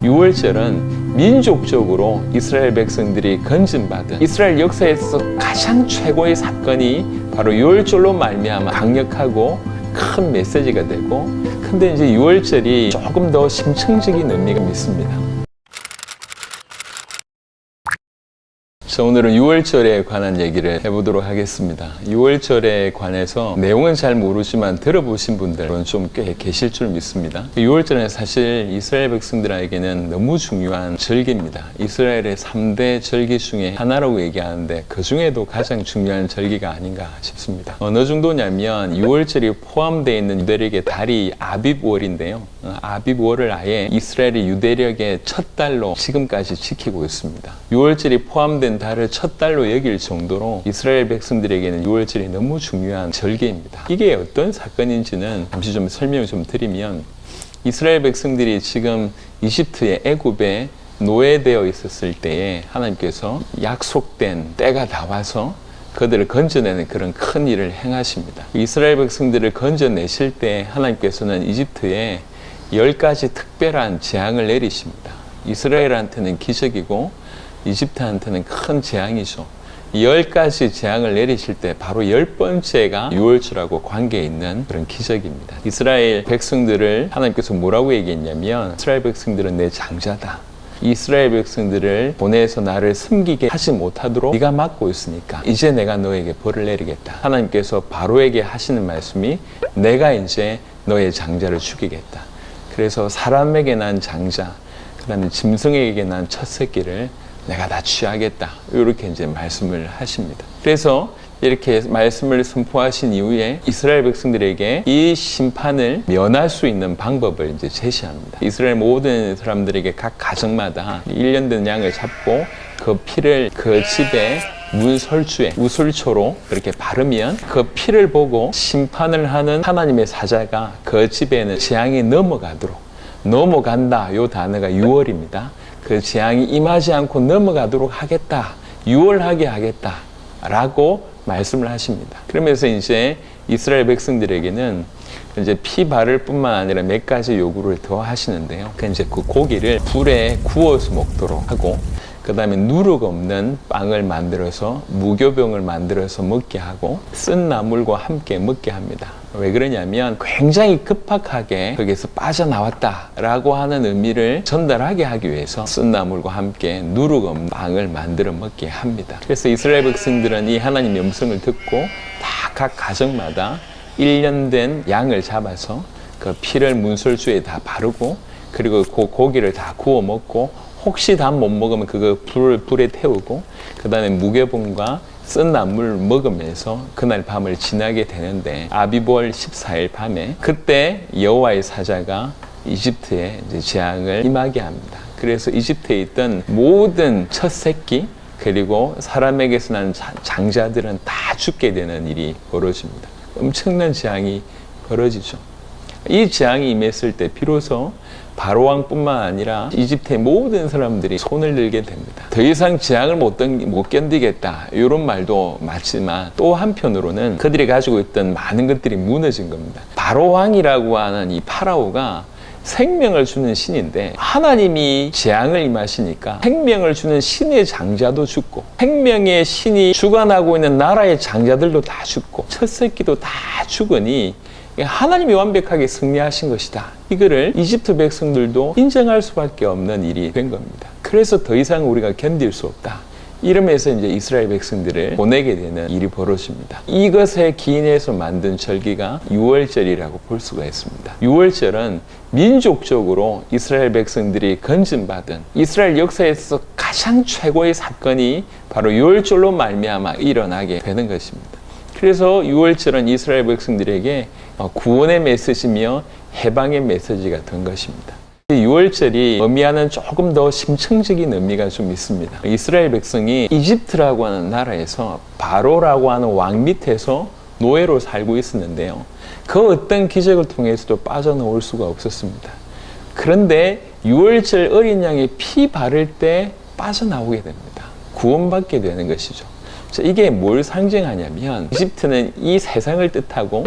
6월절은 민족적으로 이스라엘 백성들이 건진받은 이스라엘 역사에서 가장 최고의 사건이 바로 6월절로 말미암아 강력하고 큰 메시지가 되고, 근데 이제 6월절이 조금 더 심층적인 의미가 있습니다. 자, 오늘은 6월절에 관한 얘기를 해보도록 하겠습니다. 6월절에 관해서 내용은 잘 모르지만 들어보신 분들은 좀 꽤 계실 줄 믿습니다. 6월절은 사실 이스라엘 백성들에게는 너무 중요한 절기입니다. 이스라엘의 3대 절기 중에 하나라고 얘기하는데 그 중에도 가장 중요한 절기가 아닌가 싶습니다. 어느 정도냐면 6월절이 포함되어 있는 유대력의 달이 아빕월인데요. 아빕월을 아예 이스라엘의 유대력의 첫 달로 지금까지 지키고 있습니다. 6월절이 포함된 달을 첫 달로 여길 정도로 이스라엘 백성들에게는 6월절이 너무 중요한 절기입니다. 이게 어떤 사건인지는 잠시 좀 설명을 좀 드리면, 이스라엘 백성들이 지금 이집트의 애굽에 노예되어 있었을 때에 하나님께서 약속된 때가 다 와서 그들을 건져내는 그런 큰 일을 행하십니다. 이스라엘 백성들을 건져내실 때 하나님께서는 이집트에 10가지 특별한 재앙을 내리십니다. 이스라엘한테는 기적이고 이집트한테는 큰 재앙이죠. 10가지 재앙을 내리실 때 바로 10번째가 6월절하고 관계 있는 그런 기적입니다. 이스라엘 백성들을 하나님께서 뭐라고 얘기했냐면, 이스라엘 백성들은 내 장자다. 이스라엘 백성들을 보내서 나를 숨기게 하지 못하도록 네가 막고 있으니까 이제 내가 너에게 벌을 내리겠다. 하나님께서 바로에게 하시는 말씀이, 내가 이제 너의 장자를 죽이겠다. 그래서 사람에게 난 장자, 그 다음에 짐승에게 난 첫 새끼를 내가 다 취하겠다. 이렇게 이제 말씀을 하십니다. 그래서 이렇게 말씀을 선포하신 이후에 이스라엘 백성들에게 이 심판을 면할 수 있는 방법을 이제 제시합니다. 이스라엘 모든 사람들에게 각 가정마다 1년 된 양을 잡고 그 피를 그 집에 문설주에 우슬초로 그렇게 바르면 그 피를 보고 심판을 하는 하나님의 사자가 그 집에는 재앙이 넘어간다. 요 단어가 6월입니다. 그 재앙이 임하지 않고 넘어가도록 하겠다. 6월하게 하겠다. 라고 말씀을 하십니다. 그러면서 이제 이스라엘 백성들에게는 이제 피 바를 뿐만 아니라 몇 가지 요구를 더 하시는데요. 그 이제 그 고기를 불에 구워서 먹도록 하고, 그 다음에 누룩 없는 빵을 만들어서 무교병을 만들어서 먹게 하고, 쓴 나물과 함께 먹게 합니다. 왜 그러냐면 굉장히 급박하게 거기에서 빠져나왔다라고 하는 의미를 전달하게 하기 위해서 쓴 나물과 함께 누룩 없는 빵을 만들어 먹게 합니다. 그래서 이스라엘 백성들은 이 하나님의 음성을 듣고 다 각 가정마다 1년 된 양을 잡아서 그 피를 문설주에 다 바르고, 그리고 그 고기를 다 구워 먹고, 혹시 다 못 먹으면 그거 불에 태우고, 그 다음에 무교병과 쓴 나물 먹으면서 그날 밤을 지나게 되는데, 아비볼 14일 밤에 그때 여호와의 사자가 이집트에 이제 재앙을 임하게 합니다. 그래서 이집트에 있던 모든 첫 새끼 그리고 사람에게서 난 장자들은 다 죽게 되는 일이 벌어집니다. 엄청난 재앙이 벌어지죠. 이 재앙이 임했을 때 비로소 바로왕뿐만 아니라 이집트의 모든 사람들이 손을 들게 됩니다. 더 이상 재앙을 못 견디겠다, 이런 말도 맞지만 또 한편으로는 그들이 가지고 있던 많은 것들이 무너진 겁니다. 바로왕이라고 하는 이 파라오가 생명을 주는 신인데, 하나님이 재앙을 임하시니까 생명을 주는 신의 장자도 죽고, 생명의 신이 주관하고 있는 나라의 장자들도 다 죽고, 첫 새끼도 다 죽으니 하나님이 완벽하게 승리하신 것이다. 이거를 이집트 백성들도 인정할 수밖에 없는 일이 된 겁니다. 그래서 더 이상 우리가 견딜 수 없다. 이러면서 이제 이스라엘 백성들을 보내게 되는 일이 벌어집니다. 이것에 기인해서 만든 절기가 6월절이라고 볼 수가 있습니다. 6월절은 민족적으로 이스라엘 백성들이 건진받은 이스라엘 역사에서 가장 최고의 사건이 바로 6월절로 말미암아 일어나게 되는 것입니다. 그래서 6월절은 이스라엘 백성들에게 구원의 메시지며 해방의 메시지가 된 것입니다. 6월절이 의미하는 조금 더 심층적인 의미가 좀 있습니다. 이스라엘 백성이 이집트라고 하는 나라에서 바로라고 하는 왕 밑에서 노예로 살고 있었는데요. 그 어떤 기적을 통해서도 빠져나올 수가 없었습니다. 그런데 6월절 어린 양의 피 바를 때 빠져나오게 됩니다. 구원받게 되는 것이죠. 이게 뭘 상징하냐면, 이집트는 이 세상을 뜻하고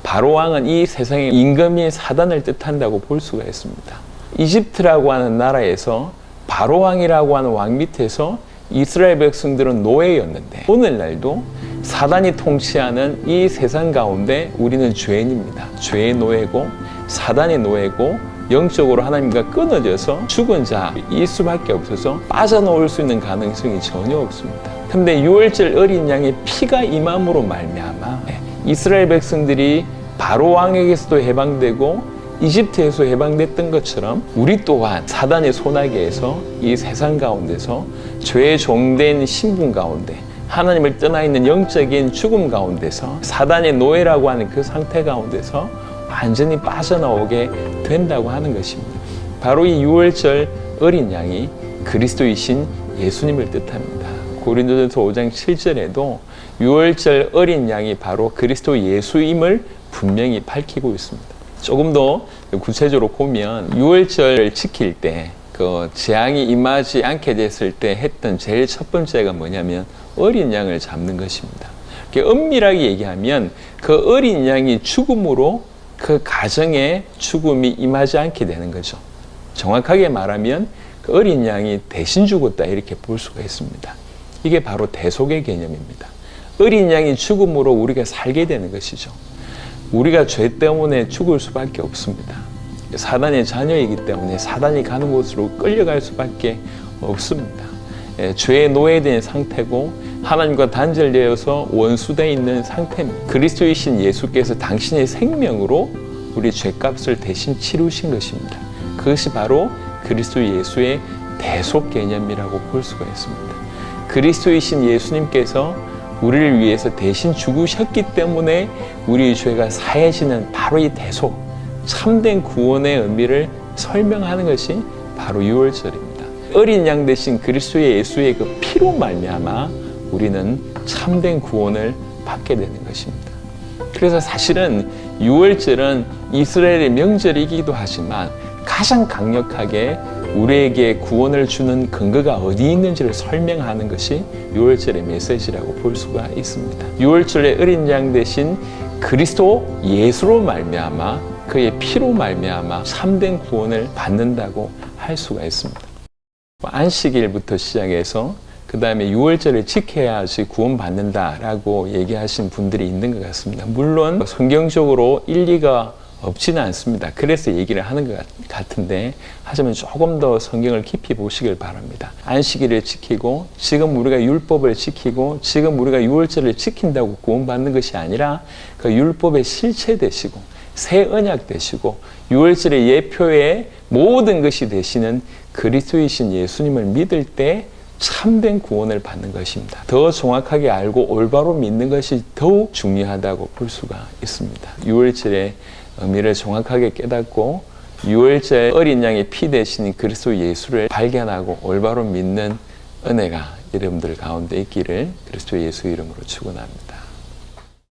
바로왕은 이 세상의 임금인 사단을 뜻한다고 볼 수가 있습니다. 이집트라고 하는 나라에서 바로 왕이라고 하는 왕 밑에서 이스라엘 백성들은 노예였는데 오늘날도 사단이 통치하는 이 세상 가운데 우리는 죄인입니다. 죄의 노예고 사단의 노예고 영적으로 하나님과 끊어져서 죽은 자일 수밖에 없어서 빠져나올 수 있는 가능성이 전혀 없습니다. 근데 유월절 어린 양의 피가 임함으로 말미암아 이스라엘 백성들이 바로 왕에게서도 해방되고 이집트에서 해방됐던 것처럼 우리 또한 사단의 소나기에서 이 세상 가운데서 죄의 종된 신분 가운데 하나님을 떠나 있는 영적인 죽음 가운데서 사단의 노예라고 하는 그 상태 가운데서 완전히 빠져나오게 된다고 하는 것입니다. 바로 이 유월절 어린 양이 그리스도이신 예수님을 뜻합니다. 고린도전서 5장 7절에도 유월절 어린 양이 바로 그리스도 예수임을 분명히 밝히고 있습니다. 조금 더 구체적으로 보면 유월절 지킬 때 그 재앙이 임하지 않게 됐을 때 했던 제일 첫 번째가 뭐냐면 어린 양을 잡는 것입니다. 엄밀하게 얘기하면 그 어린 양이 죽음으로 그 가정에 죽음이 임하지 않게 되는 거죠. 정확하게 말하면 그 어린 양이 대신 죽었다 이렇게 볼 수가 있습니다. 이게 바로 대속의 개념입니다. 어린 양이 죽음으로 우리가 살게 되는 것이죠. 우리가 죄 때문에 죽을 수밖에 없습니다. 사단의 자녀이기 때문에 사단이 가는 곳으로 끌려갈 수밖에 없습니다. 죄의 노예된 상태고 하나님과 단절되어서 원수되어 있는 상태입니다. 그리스도이신 예수께서 당신의 생명으로 우리 죄값을 대신 치르신 것입니다. 그것이 바로 그리스도 예수의 대속 개념이라고 볼 수가 있습니다. 그리스도이신 예수님께서 우리를 위해서 대신 죽으셨기 때문에 우리의 죄가 사해지는 바로 이 대속, 참된 구원의 의미를 설명하는 것이 바로 유월절입니다. 어린 양 대신 그리스도의 예수의 그 피로 말미암아 우리는 참된 구원을 받게 되는 것입니다. 그래서 사실은 유월절은 이스라엘의 명절이기도 하지만 가장 강력하게 우리에게 구원을 주는 근거가 어디 있는지를 설명하는 것이 유월절의 메시지라고 볼 수가 있습니다. 유월절의 어린 양 대신 그리스도 예수로 말미암아 그의 피로 말미암아 참된 구원을 받는다고 할 수가 있습니다. 안식일부터 시작해서 그 다음에 유월절을 지켜야지 구원받는다라고 얘기하신 분들이 있는 것 같습니다. 물론 성경적으로 일리가 없지는 않습니다. 그래서 얘기를 하는 것 같은데 하지만 조금 더 성경을 깊이 보시길 바랍니다. 안식일을 지키고 지금 우리가 율법을 지키고 지금 우리가 유월절을 지킨다고 구원받는 것이 아니라 그 율법의 실체 되시고 새 언약 되시고 유월절의 예표의 모든 것이 되시는 그리스도이신 예수님을 믿을 때 참된 구원을 받는 것입니다. 더 정확하게 알고 올바로 믿는 것이 더욱 중요하다고 볼 수가 있습니다. 유월절의 의미를 정확하게 깨닫고 유월절 어린 양의 피 대신 그리스도 예수를 발견하고 올바로 믿는 은혜가 여러분들 가운데 있기를 그리스도 예수 이름으로 축원합니다.